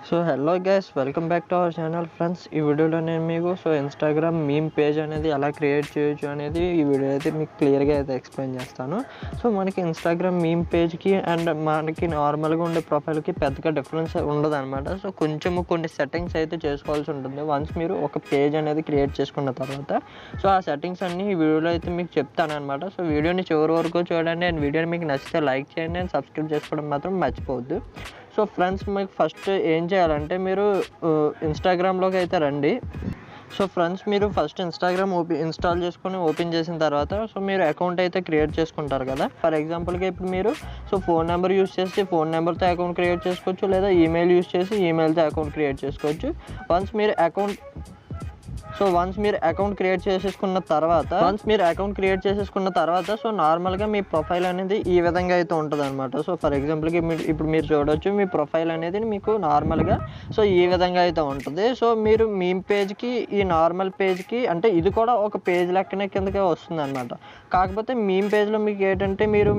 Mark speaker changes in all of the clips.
Speaker 1: So hello guys, welcome back to our channel friends. ఈ వీడియోలో నేను మీకు ఇన్స్టాగ్రామ్ మీమ్ పేజ్ అనేది ఎలా క్రియేట్ చేయొచ్చు అనేది ఈ వీడియో అయితే మీకు క్లియర్గా అయితే ఎక్స్ప్లెయిన్ చేస్తాను. సో మనకి ఇన్స్టాగ్రామ్ మీమ్ పేజ్కి అండ్ మనకి నార్మల్గా ఉండే ప్రొఫైల్కి పెద్దగా డిఫరెన్స్ ఉండదు అనమాట. సో కొన్ని సెట్టింగ్స్ అయితే చేసుకోవాల్సి ఉంటుంది వన్స్ మీరు ఒక పేజ్ అనేది క్రియేట్ చేసుకున్న తర్వాత. సో ఆ సెట్టింగ్స్ అన్నీ ఈ వీడియోలో అయితే మీకు చెప్తాను అనమాట. సో వీడియోని చివరి వరకు చూడండి అండ్ వీడియోని మీకు నచ్చితే లైక్ చేయండి అండ్ సబ్స్క్రైబ్ చేసుకోవడం మాత్రం మర్చిపోవద్దు. సో ఫ్రెండ్స్, మీకు ఫస్ట్ ఏం చేయాలంటే మీరు ఇన్స్టాగ్రామ్లోకి అయితే రండి. సో ఫ్రెండ్స్, మీరు ఫస్ట్ ఇన్స్టాగ్రామ్ ఇన్స్టాల్ చేసుకొని ఓపెన్ చేసిన తర్వాత సో మీరు అకౌంట్ అయితే క్రియేట్ చేసుకుంటారు కదా. ఫర్ ఎగ్జాంపుల్గా ఇప్పుడు మీరు ఫోన్ నెంబర్ యూస్ చేసి ఫోన్ నెంబర్తో అకౌంట్ క్రియేట్ చేసుకోవచ్చు, లేదా ఈమెయిల్ యూస్ చేసి ఈమెయిల్తో అకౌంట్ క్రియేట్ చేసుకోవచ్చు. వన్స్ మీరు అకౌంట్ క్రియేట్ చేసేసుకున్న తర్వాత సో నార్మల్గా మీ ప్రొఫైల్ అనేది ఈ విధంగా అయితే ఉంటుంది అనమాట. సో ఫర్ ఎగ్జాంపుల్కి ఇప్పుడు మీరు చూడవచ్చు, మీ ప్రొఫైల్ అనేది మీకు నార్మల్గా సో ఈ విధంగా అయితే ఉంటుంది. సో మీరు మీమ్ పేజ్కి ఈ నార్మల్ పేజ్కి అంటే ఇది కూడా ఒక పేజ్ లెక్కనే కిందకే వస్తుంది అనమాట. కాకపోతే మీమ్ పేజ్లో మీకు ఏంటంటే మీరు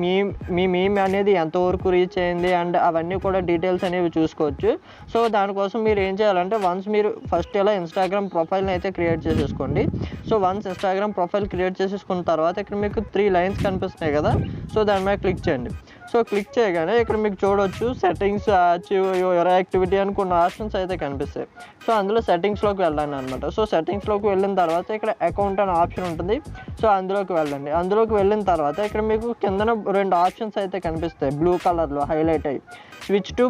Speaker 1: మీ మీమ్ అనేది ఎంతవరకు రీచ్ అయింది అండ్ అవన్నీ కూడా డీటెయిల్స్ అనేవి చూసుకోవచ్చు. సో దానికోసం మీరు ఏం చేయాలంటే వన్స్ మీరు ఫస్ట్ ఇలా ఇన్స్టాగ్రామ్ ప్రొఫైల్ అయితే క్రియేట్ చేసేసుకోండి. So once Instagram profile create చేసేసుకున్న తర్వాత ఇక్కడ మీకు 3 లైన్స్ కనిపిస్తున్నాయి కదా. సో దాని మీద క్లిక్ చేయండి. సో క్లిక్ చేయగానే ఇక్కడ మీకు చూడవచ్చు సెట్టింగ్స్, అచీవ్ యువర్ యాక్టివిటీ అని కొన్ని ఆప్షన్స్ అయితే కనిపిస్తాయి. సో అందులో సెట్టింగ్స్లోకి వెళ్ళండి అనమాట. సో సెట్టింగ్స్లోకి వెళ్ళిన తర్వాత ఇక్కడ అకౌంట్ అనే ఆప్షన్ ఉంటుంది. సో అందులోకి వెళ్ళండి. అందులోకి వెళ్ళిన తర్వాత ఇక్కడ మీకు కిందన 2 ఆప్షన్స్ అయితే కనిపిస్తాయి బ్లూ కలర్లో హైలైట్ అయ్యి, switch to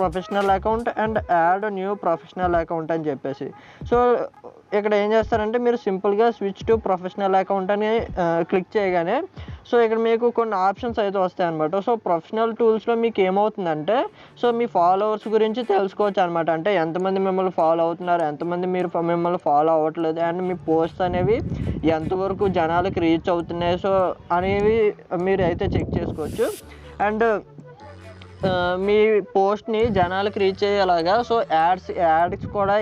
Speaker 1: professional account and add new professional account అని చెప్పేసి. సో ఇక్కడ ఏం చేస్తారంటే మీరు సింపుల్గా స్విచ్ టు ప్రొఫెషనల్ అకౌంట్ అని క్లిక్ చేయగానే సో ఇక్కడ మీకు కొన్ని ఆప్షన్స్ అయితే వస్తాయి అనమాట. సో ప్రొఫెషనల్ టూల్స్లో మీకు ఏమవుతుందంటే సో మీ ఫాలోవర్స్ గురించి తెలుసుకోవచ్చు అనమాట. అంటే ఎంతమంది మిమ్మల్ని ఫాలో అవుతున్నారు, ఎంతమంది మిమ్మల్ని ఫాలో అవ్వట్లేదు, అండ్ మీ పోస్ట్ అనేవి ఎంతవరకు జనాలకి రీచ్ అవుతున్నాయి సో అనేవి మీరు అయితే చెక్ చేసుకోవచ్చు. అండ్ మీ పోస్ట్ని జనాలకి రీచ్ అయ్యేలాగా సో యాడ్స్ కూడా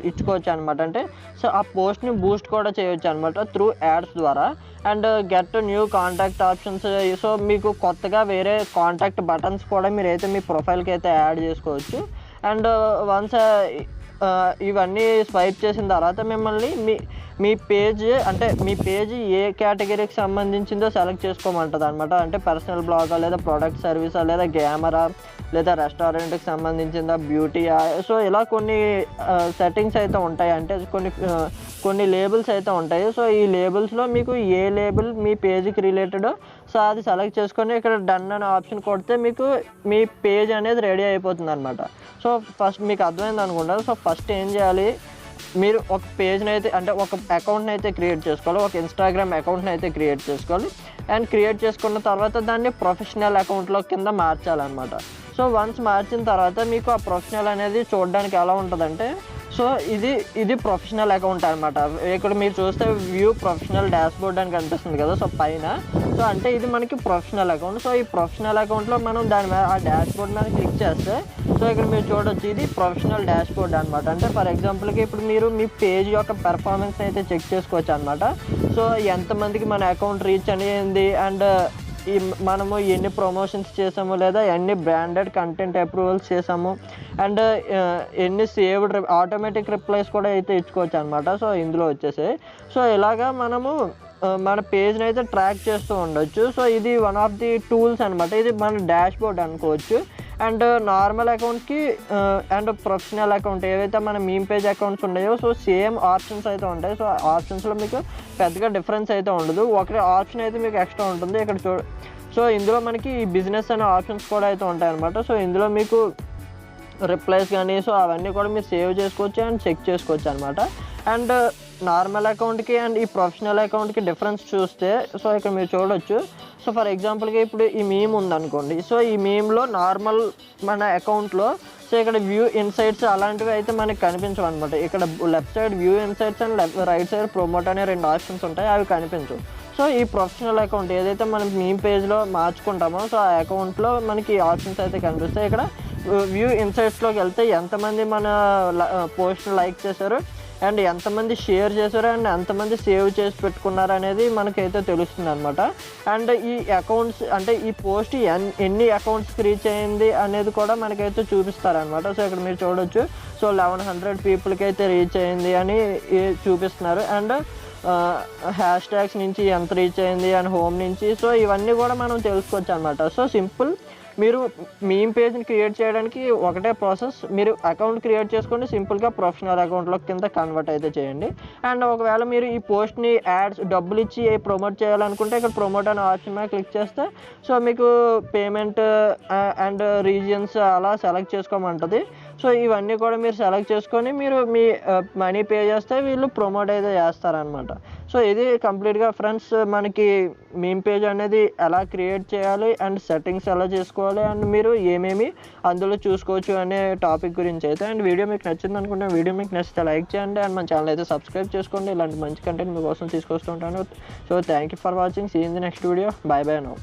Speaker 1: ఇచ్చుకోవచ్చు అనమాట. అంటే సో ఆ పోస్ట్ని బూస్ట్ కూడా చేయవచ్చు అనమాట త్రూ యాడ్స్ ద్వారా. And get new contact options, so మీకు కొత్తగా వేరే కాంటాక్ట్ బటన్స్ కూడా మీరైతే మీ ప్రొఫైల్కి అయితే యాడ్ చేసుకోవచ్చు. అండ్ వన్స్ ఇవన్నీ స్వైప్ చేసిన తర్వాత మిమ్మల్ని మీ పేజ్ ఏ కేటగిరీకి సంబంధించిందో సెలెక్ట్ చేసుకోమంటుంది అనమాట. అంటే పర్సనల్ బ్లాగా, లేదా ప్రోడక్ట్ సర్వీసా, లేదా గ్యామరా, లేదా రెస్టారెంట్కి సంబంధించిందా, బ్యూటీయా. సో ఇలా కొన్ని సెట్టింగ్స్ అయితే ఉంటాయి. అంటే కొన్ని లేబుల్స్ అయితే ఉంటాయి. సో ఈ లేబుల్స్లో మీకు ఏ లేబుల్ మీ పేజ్కి రిలేటెడ్ సో అది సెలెక్ట్ చేసుకొని ఇక్కడ డన్ అనే ఆప్షన్ కొడితే మీకు మీ పేజ్ అనేది రెడీ అయిపోతుంది అనమాట. సో ఫస్ట్ మీకు అర్థమైంది అనుకుంటా. సో ఫస్ట్ ఏం చేయాలి, మీరు ఒక పేజ్ని అయితే అంటే ఒక అకౌంట్ని అయితే క్రియేట్ చేసుకోవాలి, ఒక ఇన్స్టాగ్రామ్ అకౌంట్ని అయితే క్రియేట్ చేసుకోవాలి. అండ్ క్రియేట్ చేసుకున్న తర్వాత దాన్ని ప్రొఫెషనల్ అకౌంట్లో కింద మార్చాలన్నమాట. సో వన్స్ మార్చిన తర్వాత మీకు ఆ ప్రొఫెషనల్ అనేది చూడడానికి ఎలా ఉంటుందంటే సో ఇది ప్రొఫెషనల్ అకౌంట్ అనమాట. ఇక్కడ మీరు చూస్తే వ్యూ ప్రొఫెషనల్ డాష్బోర్డ్ అని కనిపిస్తుంది కదా సో పైన. సో అంటే ఇది మనకి ప్రొఫెషనల్ అకౌంట్. సో ఈ ప్రొఫెషనల్ అకౌంట్లో మనం దాని మీద ఆ డాష్బోర్డ్ మీద క్లిక్ చేస్తే సో ఇక్కడ మీరు చూడొచ్చు ఇది ప్రొఫెషనల్ డాష్బోర్డ్ అనమాట. అంటే ఫర్ ఎగ్జాంపుల్కి ఇప్పుడు మీరు మీ పేజ్ యొక్క పెర్ఫార్మెన్స్ అయితే చెక్ చేసుకోవచ్చు అనమాట. సో ఎంతమందికి మన అకౌంట్ రీచ్ అనేది అండ్ మనము ఎన్ని ప్రమోషన్స్ చేసాము, లేదా ఎన్ని బ్రాండెడ్ కంటెంట్ అప్రూవల్స్ చేసాము, అండ్ ఎన్ని సేవ్డ్ ఆటోమేటిక్ రిప్లైస్ కూడా అయితే ఇచ్చుకోవచ్చు అనమాట. సో ఇందులో వచ్చేసి సో ఇలాగా మనము మన పేజ్ని అయితే ట్రాక్ చేస్తూ ఉండొచ్చు. సో ఇది వన్ ఆఫ్ ది టూల్స్ అనమాట. ఇది మన డాష్బోర్డ్ అనుకోవచ్చు. అండ్ నార్మల్ అకౌంట్కి అండ్ ప్రొఫెషనల్ అకౌంట్ ఏవైతే మన మీమ్ పేజ్ అకౌంట్స్ ఉన్నాయో సో సేమ్ ఆప్షన్స్ అయితే ఉంటాయి. సో ఆప్షన్స్లో మీకు పెద్దగా డిఫరెన్స్ అయితే ఉండదు. ఒకటి ఆప్షన్ అయితే మీకు ఎక్స్ట్రా ఉంటుంది ఇక్కడ సో ఇందులో మనకి ఈ బిజినెస్ అనే ఆప్షన్స్ కూడా అయితే ఉంటాయి అనమాట. సో ఇందులో మీకు రిప్లైస్ కానీ సో అవన్నీ కూడా మీరు సేవ్ చేసుకోవచ్చు అండ్ చెక్ చేసుకోవచ్చు అనమాట. అండ్ నార్మల్ అకౌంట్కి అండ్ ఈ ప్రొఫెషనల్ అకౌంట్కి డిఫరెన్స్ చూస్తే సో ఇక్కడ మీరు చూడొచ్చు. సో ఫర్ ఎగ్జాంపుల్గా ఇప్పుడు ఈ మీమ్ ఉందనుకోండి. సో ఈ మీమ్లో నార్మల్ మన అకౌంట్లో సో ఇక్కడ వ్యూ ఇన్సైట్స్ అలాంటివి అయితే మనకి కనిపించవు అనమాట. ఇక్కడ left side view insights and right side promote అనే 2 ఆప్షన్స్ ఉంటాయి, అవి కనిపించవు. సో ఈ ప్రొఫెషనల్ అకౌంట్ ఏదైతే మనం మీమ్ పేజ్లో మార్చుకుంటామో సో ఆ అకౌంట్లో మనకి ఆప్షన్స్ అయితే కనిపిస్తాయి. ఇక్కడ వ్యూ ఇన్సైట్స్లోకి వెళ్తే ఎంతమంది మన పోస్ట్ లైక్ చేశారు అండ్ ఎంతమంది షేర్ చేశారు అండ్ ఎంతమంది సేవ్ చేసి పెట్టుకున్నారు అనేది మనకైతే తెలుస్తుంది అనమాట. అండ్ ఈ అకౌంట్స్ అంటే ఈ పోస్ట్ ఎన్ని అకౌంట్స్కి రీచ్ అయింది అనేది కూడా మనకైతే చూపిస్తారనమాట. సో ఇక్కడ మీరు చూడొచ్చు. సో 1100 పీపుల్కి అయితే రీచ్ అయింది అని చూపిస్తున్నారు. అండ్ హ్యాష్ ట్యాగ్స్ నుంచి ఎంత రీచ్ అయింది అండ్ హోమ్ నుంచి. సో ఇవన్నీ కూడా మనం తెలుసుకోవచ్చు అనమాట. సో సింపుల్, మీరు మీమ్ పేజ్ని క్రియేట్ చేయడానికి ఒకటే ప్రాసెస్. మీరు అకౌంట్ క్రియేట్ చేసుకోండి, సింపుల్గా ప్రొఫెషనల్ అకౌంట్లో కింద కన్వర్ట్ అయితే చేయండి. అండ్ ఒకవేళ మీరు ఈ పోస్ట్ని యాడ్స్ డబ్బులు ఇచ్చి ప్రమోట్ చేయాలనుకుంటే ఇక్కడ ప్రమోట్ అనే ఆప్షన్ మీద క్లిక్ చేస్తే సో మీకు పేమెంట్ అండ్ రీజియన్స్ అలా సెలెక్ట్ చేసుకోమంటుంది. సో ఇవన్నీ కూడా మీరు సెలెక్ట్ చేసుకొని మీరు మీ మనీ పే చేస్తే వీళ్ళు ప్రమోట్ అయితే చేస్తారనమాట. సో ఇది కంప్లీట్గా ఫ్రెండ్స్ మనకి మీమ్ పేజ్ అనేది ఎలా క్రియేట్ చేయాలి అండ్ సెట్టింగ్స్ ఎలా చేసుకోవాలి అండ్ మీరు ఏమేమి అందులో చూసుకోవచ్చు అనే టాపిక్ గురించి అయితే. అండ్ వీడియో మీకు నచ్చింది అనుకుంటే వీడియో మీకు నచ్చితే లైక్ చేయండి అండ్ మన ఛానల్ అయితే సబ్స్క్రైబ్ చేసుకోండి. ఇలాంటి మంచి కంటెంట్ మీకోసం తీసుకొస్తూ ఉంటాను. So thank you for watching. See in the next video. Bye bye now.